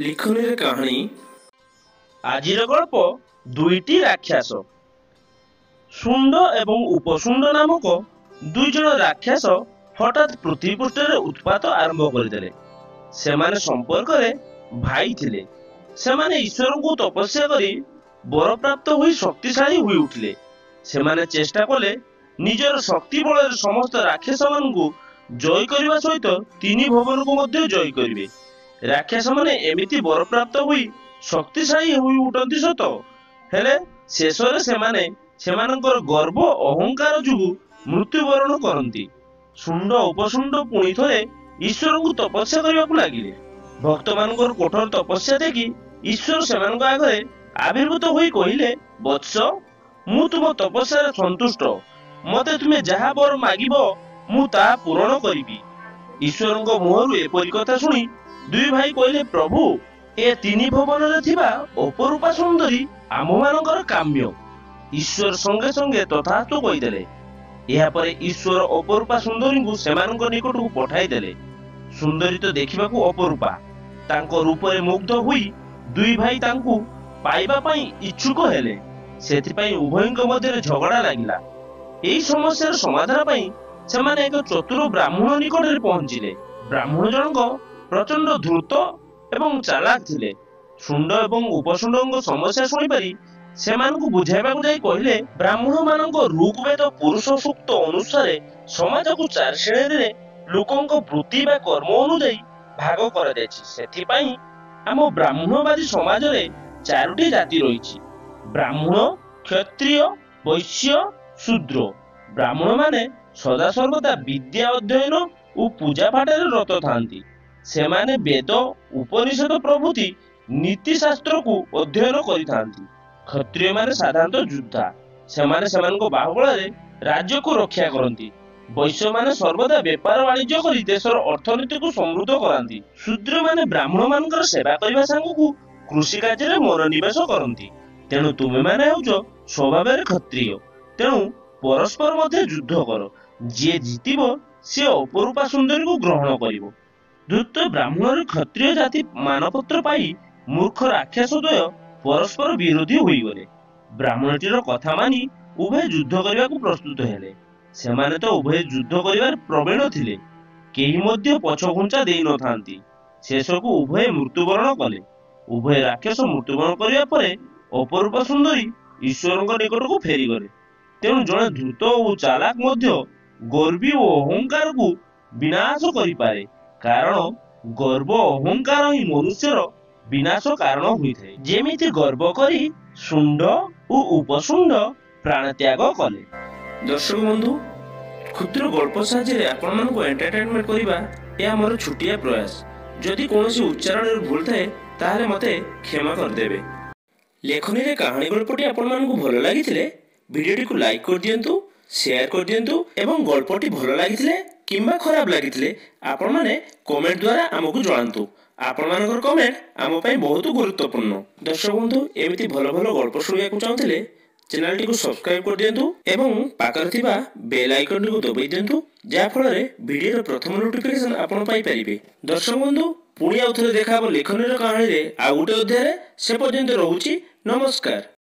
লিখনের কাহিনী আজির গল্প দুইটি রাক্ষস শুণ্ড এবং উপশুণ্ড নামক দুইজন রাক্ষস হঠাৎ পৃথিবী পৃষ্ঠରେ ଉତ୍ପାତ ଆରମ୍ଭ କରିଦେଲେ। ସେମାନେ ସମ୍ପର୍କରେ ଭାଇ ଥିଲେ। ସେମାନେ ଈଶ୍ୱରଙ୍କୁ ତପସ୍ୟା କରି ବରପ୍ରାପ୍ତ ହୋଇ ଶକ୍ତିଶାଳୀ ହୋଇ ଉଠିଲେ। ସେମାନେ ଚେଷ୍ଟା କଲେ ନିଜର ଶକ୍ତି ବଳରେ ସମସ୍ତ ରାକ୍ଷସମାନଙ୍କୁ ଜୟ କରିବା ସହିତ ତିନି ଭୁବନକୁ ମଧ୍ୟ ଜୟ କରିବେ। ରାକ୍ଷସମାନେ ଏମିତି ବରପ୍ରାପ୍ତ ହୋଇ ଶକ୍ତିଶାଳୀ ହୋଇ ଉଠନ୍ତି ସତ, ହେଲେ ଶେଷରେ ସେମାନେ ସେମାନଙ୍କର ଗର୍ବ ଅହଙ୍କାର ଯୋଗୁଁ ମୃତ୍ୟୁବରଣ କରନ୍ତି। ଶୁଣ୍ଡ ଉପଶୁଣ୍ଡ ପୁଣି ଥରେ ଈଶ୍ୱରଙ୍କୁ ତପସ୍ୟା କରିବାକୁ ଲାଗିଲେ। ଭକ୍ତମାନଙ୍କର କଠୋର ତପସ୍ୟା ଦେଖି ଈଶ୍ୱର ସେମାନଙ୍କ ଆଗରେ ଆବିର୍ଭୂତ ହୋଇ କହିଲେ, ବତ୍ସ, ମୁଁ ତୁମ ତପସ୍ୟାରେ ସନ୍ତୁଷ୍ଟ। ମତେ ତୁମେ ଯାହା ବର ମାଗିବ ମୁଁ ତାହା ପୂରଣ କରିବି। ଈଶ୍ୱରଙ୍କ ମୁହଁରୁ ଏପରି କଥା ଶୁଣି ଦୁଇ ଭାଇ କହିଲେ, ପ୍ରଭୁ, ଏ ତିନି ଭୁବନରେ ଥିବା ଅପରୂପା ସୁନ୍ଦରୀ ଆମ୍ଭମାନଙ୍କର କାମ୍ୟ। ଈଶ୍ୱର ସଙ୍ଗେ ସଙ୍ଗେ ତଥାସ୍ତୁ କହିଦେଲେ। ଏହାପରେ ଈଶ୍ୱର ଅପରୂପା ସୁନ୍ଦରୀଙ୍କୁ ସେମାନଙ୍କ ନିକଟକୁ ପଠାଇଦେଲେ। ସୁନ୍ଦରୀ ତ ଦେଖିବାକୁ ଅପରୂପା। ତାଙ୍କ ରୂପରେ ମୁଗ୍ଧ ହୋଇ ଦୁଇ ଭାଇ ତାଙ୍କୁ ପାଇବା ପାଇଁ ଇଚ୍ଛୁକ ହେଲେ। ସେଥିପାଇଁ ଉଭୟଙ୍କ ମଧ୍ୟରେ ଝଗଡ଼ା ଲାଗିଲା। ଏହି ସମସ୍ୟାର ସମାଧାନ ପାଇଁ ସେମାନେ ଏକ ଚତୁର ବ୍ରାହ୍ମଣ ନିକଟରେ ପହଞ୍ଚିଲେ। ବ୍ରାହ୍ମଣ ଜଣକ ପ୍ରଚଣ୍ଡ ଧୂର୍ତ୍ତ ଏବଂ ଚାଲାକ ଥିଲେ। ଶୁଣ୍ଡ ଏବଂ ଉପଶୁଣ୍ଡଙ୍କ ସମସ୍ୟା ଶୁଣିପାରି ସେମାନଙ୍କୁ ବୁଝାଇବାକୁ ଯାଇ କହିଲେ, ବ୍ରାହ୍ମଣ ମାନଙ୍କ ଋଗ୍ବେଦ ପୁରୁଷ ସୂକ୍ତ ଅନୁସାରେ ସମାଜକୁ ଚାରି ଶ୍ରେଣୀରେ ଲୋକଙ୍କ ବୃତ୍ତି ବା କର୍ମ ଅନୁଯାୟୀ ଭାଗ କରାଯାଇଛି। ସେଥିପାଇଁ ଆମ ବ୍ରାହ୍ମଣବାଦୀ ସମାଜରେ ଚାରୋଟି ଜାତି ରହିଛି: ବ୍ରାହ୍ମଣ, କ୍ଷତ୍ରିୟ, ବୈଶ୍ୟ, ଶୂଦ୍ର। ବ୍ରାହ୍ମଣ ମାନେ ସଦାସର୍ବଦା ବିଦ୍ୟା ଅଧ୍ୟୟନ ଓ ପୂଜା ପାଠରେ ରତ ଥାନ୍ତି। ସେମାନେ ବେଦ, ଉପନିଷଦ ପ୍ରଭୃତି ନୀତି ଶାସ୍ତ୍ରକୁ ଅଧ୍ୟୟନ କରିଥାନ୍ତି। କ୍ଷତ୍ରିୟ ମାନେ ସାଧାରଣତଃ ଯୋଦ୍ଧା। ସେମାନେ ସେମାନଙ୍କ ବାହୁବଳରେ ରାଜ୍ୟକୁ ରକ୍ଷା କରନ୍ତି। ବୈଶ୍ୟ ମାନେ ସର୍ବଦା ବେପାର ବାଣିଜ୍ୟ କରି ଦେଶର ଅର୍ଥନୀତିକୁ ସମୃଦ୍ଧ କରାନ୍ତି। ଶୂଦ୍ର ମାନେ ବ୍ରାହ୍ମଣ ମାନଙ୍କର ସେବା କରିବା ସାଙ୍ଗକୁ କୃଷି କାର୍ଯ୍ୟରେ ମନୋନିବେଶ କରନ୍ତି। ତେଣୁ ତୁମେମାନେ ହେଉଛ ସ୍ୱଭାବରେ କ୍ଷତ୍ରିୟ। ତେଣୁ ପରସ୍ପର ମଧ୍ୟ ଯୁଦ୍ଧ କର। ଯିଏ ଜିତିବ ସିଏ ଅପରୂପା ସୁନ୍ଦରୀକୁ ଗ୍ରହଣ କରିବ। ଧୂର୍ତ୍ତ ବ୍ରାହ୍ମଣରେ କ୍ଷତ୍ରିୟ ଜାତି ମାନପତ୍ର ପାଇ ମୂର୍ଖ ରାକ୍ଷସ ଦ୍ୱୟ ପରସ୍ପର ବିରୋଧୀ ହୋଇଗଲେ। ବ୍ରାହ୍ମଣଟିର କଥା ମାନି ଉଭୟ ଯୁଦ୍ଧ କରିବାକୁ ପ୍ରସ୍ତୁତ ହେଲେ। ସେମାନେ ତ ଉଭୟ ଯୁଦ୍ଧ କରିବାରେ ପ୍ରବୀଣ ଥିଲେ। କେହି ମଧ୍ୟ ପଛଘୁଞ୍ଚା ଦେଇନଥାନ୍ତି। ଶେଷକୁ ଉଭୟ ମୃତ୍ୟୁବରଣ କଲେ। ଉଭୟ ରାକ୍ଷସ ମୃତ୍ୟୁବରଣ କରିବା ପରେ ଅପରୂପା ସୁନ୍ଦରୀ ଈଶ୍ୱରଙ୍କ ନିକଟକୁ ଫେରିଗଲେ। ତେଣୁ ଜଣେ ଧୂର୍ତ୍ତ ଓ ଚାଲାକ ମଧ୍ୟ ଗର୍ବୀ ଓ ଅହଙ୍କାରକୁ ବିନାଶ କରିପାରେ, କାରଣ ଗର୍ବ ଅହଙ୍କାର ହିଁ ମନୁଷ୍ୟର ବିନାଶ କାରଣ ହୋଇଥାଏ। ଯେମିତି ଗର୍ବ କରି ଶୁଣ୍ଡ ଓ ଉପଶୁଣ୍ଡ ପ୍ରାଣତ୍ୟାଗ କଲେ। ଦର୍ଶକ ବନ୍ଧୁ, କ୍ଷୁଦ୍ର ଗଳ୍ପ ସାହାଯ୍ୟରେ ଆପଣମାନଙ୍କୁ ଏଣ୍ଟରଟେନମେଣ୍ଟ କରିବା ଏହା ମୋର ଛୋଟିଆ ପ୍ରୟାସ। ଯଦି କୌଣସି ଉଚ୍ଚାରଣରେ ଭୁଲ ଥାଏ ତାହେଲେ ମୋତେ କ୍ଷମା କରିଦେବେ। ଲେଖନୀରେ କାହାଣୀ ଗଳ୍ପଟି ଆପଣମାନଙ୍କୁ ଭଲ ଲାଗିଥିଲେ ଭିଡ଼ିଓଟିକୁ ଲାଇକ୍ କରିଦିଅନ୍ତୁ, ସେୟାର କରିଦିଅନ୍ତୁ ଏବଂ ଗଳ୍ପଟି ଭଲ ଲାଗିଥିଲେ କିମ୍ବା ଖରାପ ଲାଗିଥିଲେ ଆପଣମାନେ କମେଣ୍ଟ ଦ୍ୱାରା ଆମକୁ ଜଣାନ୍ତୁ। ଆପଣମାନଙ୍କର କମେଣ୍ଟ ଆମ ପାଇଁ ବହୁତ ଗୁରୁତ୍ୱପୂର୍ଣ୍ଣ। ଦର୍ଶକ ବନ୍ଧୁ, ଏମିତି ଭଲ ଭଲ ଗଳ୍ପ ଶୁଣିବାକୁ ଚାହୁଁଥିଲେ ଚ୍ୟାନେଲଟିକୁ ସବସ୍କ୍ରାଇବ କରିଦିଅନ୍ତୁ ଏବଂ ପାଖରେ ଥିବା ବେଲ୍ ଆଇକନଟିକୁ ଦବାଇ ଦିଅନ୍ତୁ, ଯାହାଫଳରେ ଭିଡ଼ିଓର ପ୍ରଥମ ନୋଟିଫିକେସନ ଆପଣ ପାଇପାରିବେ। ଦର୍ଶକ ବନ୍ଧୁ, ପୁଣି ଆଉ ଥରେ ଦେଖା ହେବ ଲେଖନୀର କାହାଣୀରେ ଆଉ ଗୋଟେ ଅଧ୍ୟାୟରେ। ସେ ପର୍ଯ୍ୟନ୍ତ ରହୁଛି, ନମସ୍କାର।